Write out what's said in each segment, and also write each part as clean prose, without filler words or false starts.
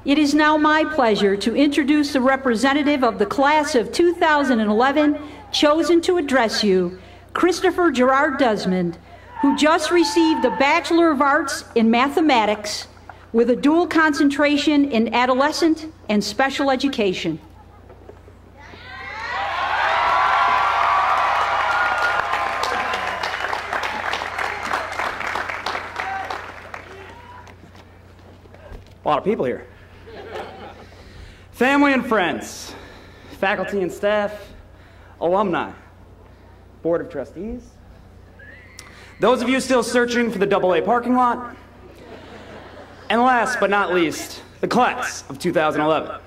It is now my pleasure to introduce the representative of the class of 2011 chosen to address you, Christopher Desmond, who just received a Bachelor of Arts in Mathematics with a dual concentration in adolescent and special education. A lot of people here. Family and friends, faculty and staff, alumni, board of trustees, those of you still searching for the AA parking lot, and last but not least, the class of 2011.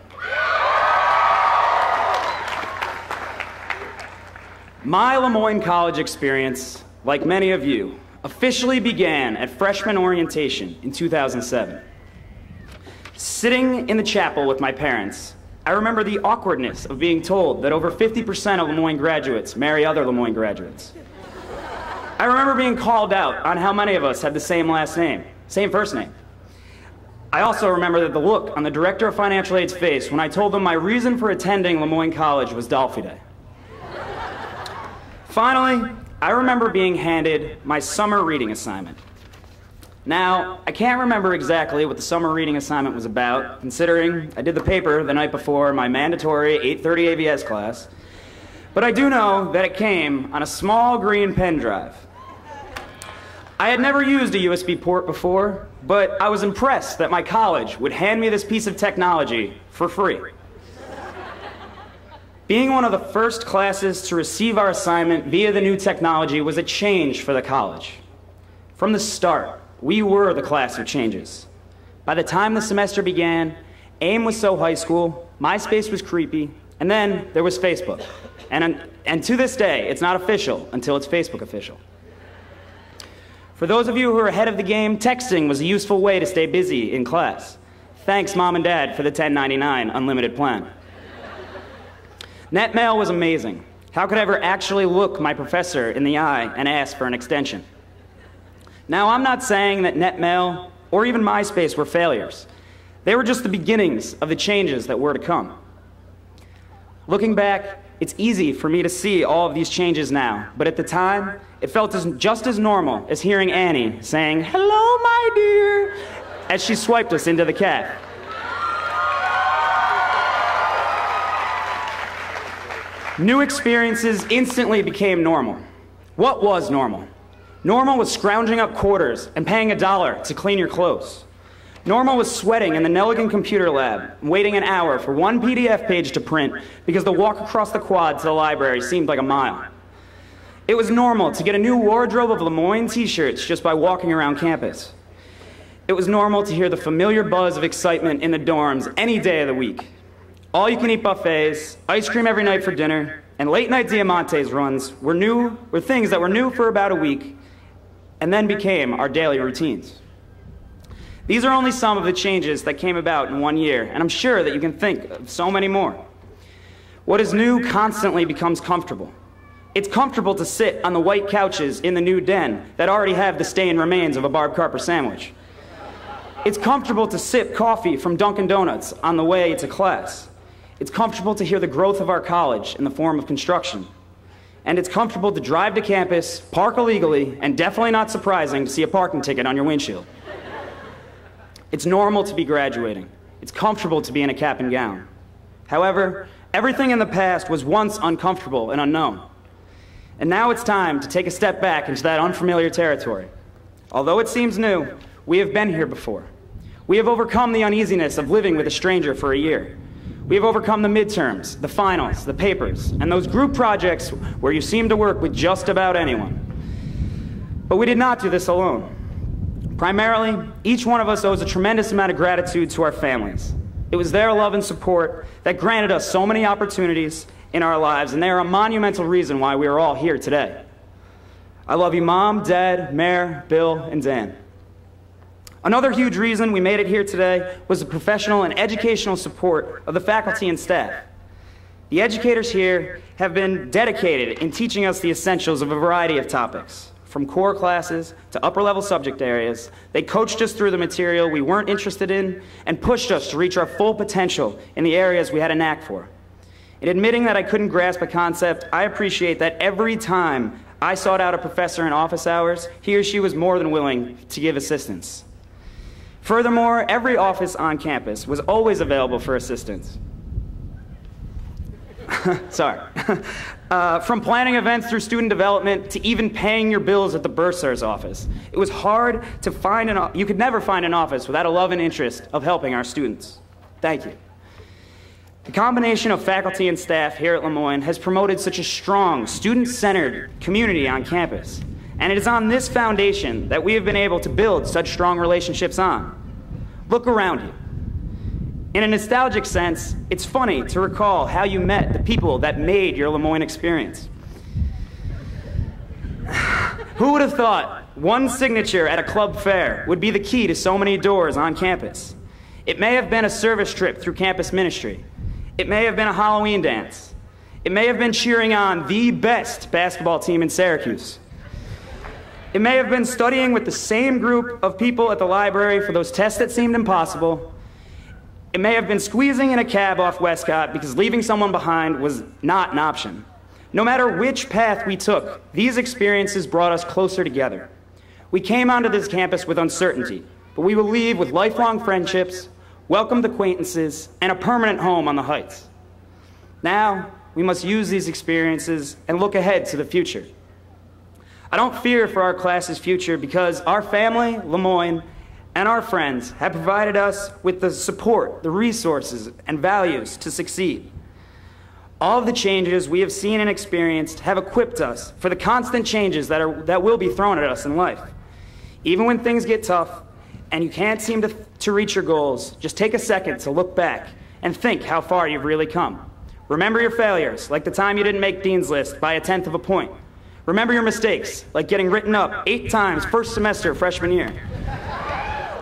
My Lemoyne College experience, like many of you, officially began at freshman orientation in 2007. Sitting in the chapel with my parents, I remember the awkwardness of being told that over 50% of Lemoyne graduates marry other Lemoyne graduates. I remember being called out on how many of us had the same last name, same first name. I also remember that the look on the Director of Financial Aid's face when I told them my reason for attending Lemoyne College was Dolphy Day. Finally, I remember being handed my summer reading assignment. Now, I can't remember exactly what the summer reading assignment was about, considering I did the paper the night before my mandatory 8:30 AVS class, but I do know that it came on a small green pen drive. I had never used a USB port before, but I was impressed that my college would hand me this piece of technology for free. Being one of the first classes to receive our assignment via the new technology was a change for the college. From the start, we were the class of changes. By the time the semester began, AIM was so high school, MySpace was creepy, and then there was Facebook. And to this day, it's not official until it's Facebook official. For those of you who are ahead of the game, texting was a useful way to stay busy in class. Thanks, Mom and Dad, for the $10.99 unlimited plan. Netmail was amazing. How could I ever actually look my professor in the eye and ask for an extension? Now, I'm not saying that Netmail or even MySpace were failures. They were just the beginnings of the changes that were to come. Looking back, it's easy for me to see all of these changes now, but at the time, it felt just as normal as hearing Annie saying, "Hello, my dear," as she swiped us into the caf. New experiences instantly became normal. What was normal? Normal was scrounging up quarters and paying $1 to clean your clothes. Normal was sweating in the Nelligan computer lab, waiting an hour for one PDF page to print because the walk across the quad to the library seemed like a mile. It was normal to get a new wardrobe of Lemoyne t-shirts just by walking around campus. It was normal to hear the familiar buzz of excitement in the dorms any day of the week. All-you-can-eat buffets, ice cream every night for dinner, and late-night Diamantes runs were things that were new for about a week and then became our daily routines. These are only some of the changes that came about in 1 year, and I'm sure that you can think of so many more. What is new constantly becomes comfortable. It's comfortable to sit on the white couches in the new den that already have the stained remains of a Barb Carper sandwich. It's comfortable to sip coffee from Dunkin' Donuts on the way to class. It's comfortable to hear the growth of our college in the form of construction. And it's comfortable to drive to campus, park illegally, and definitely not surprising to see a parking ticket on your windshield. It's normal to be graduating. It's comfortable to be in a cap and gown. However, everything in the past was once uncomfortable and unknown. And now it's time to take a step back into that unfamiliar territory. Although it seems new, we have been here before. We have overcome the uneasiness of living with a stranger for a year. We have overcome the midterms, the finals, the papers, and those group projects where you seem to work with just about anyone. But we did not do this alone. Primarily, each one of us owes a tremendous amount of gratitude to our families. It was their love and support that granted us so many opportunities in our lives, and they are a monumental reason why we are all here today. I love you, Mom, Dad, Mayor, Bill, and Dan. Another huge reason we made it here today was the professional and educational support of the faculty and staff. The educators here have been dedicated in teaching us the essentials of a variety of topics, from core classes to upper-level subject areas. They coached us through the material we weren't interested in and pushed us to reach our full potential in the areas we had a knack for. In admitting that I couldn't grasp a concept, I appreciate that every time I sought out a professor in office hours, he or she was more than willing to give assistance. Furthermore, every office on campus was always available for assistance. Sorry. From planning events through student development to even paying your bills at the bursar's office. It was hard to find you could never find an office without a love and interest of helping our students. Thank you. The combination of faculty and staff here at Lemoyne has promoted such a strong, student-centered community on campus. And it is on this foundation that we have been able to build such strong relationships on. Look around you. In a nostalgic sense, it's funny to recall how you met the people that made your Lemoyne experience. Who would have thought one signature at a club fair would be the key to so many doors on campus? It may have been a service trip through campus ministry. It may have been a Halloween dance. It may have been cheering on the best basketball team in Syracuse. It may have been studying with the same group of people at the library for those tests that seemed impossible. It may have been squeezing in a cab off Westcott because leaving someone behind was not an option. No matter which path we took, these experiences brought us closer together. We came onto this campus with uncertainty, but we will leave with lifelong friendships, welcomed acquaintances, and a permanent home on the Heights. Now, we must use these experiences and look ahead to the future. I don't fear for our class's future because our family, Lemoyne, and our friends have provided us with the support, the resources, and values to succeed. All of the changes we have seen and experienced have equipped us for the constant changes that will be thrown at us in life. Even when things get tough and you can't seem to reach your goals, just take a second to look back and think how far you've really come. Remember your failures, like the time you didn't make Dean's List by 1/10 of a point. Remember your mistakes, like getting written up 8 times first semester freshman year.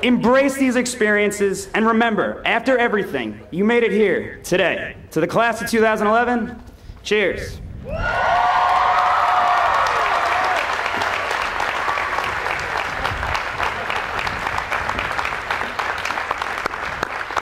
Embrace these experiences, and remember, after everything, you made it here today. To the class of 2011, cheers.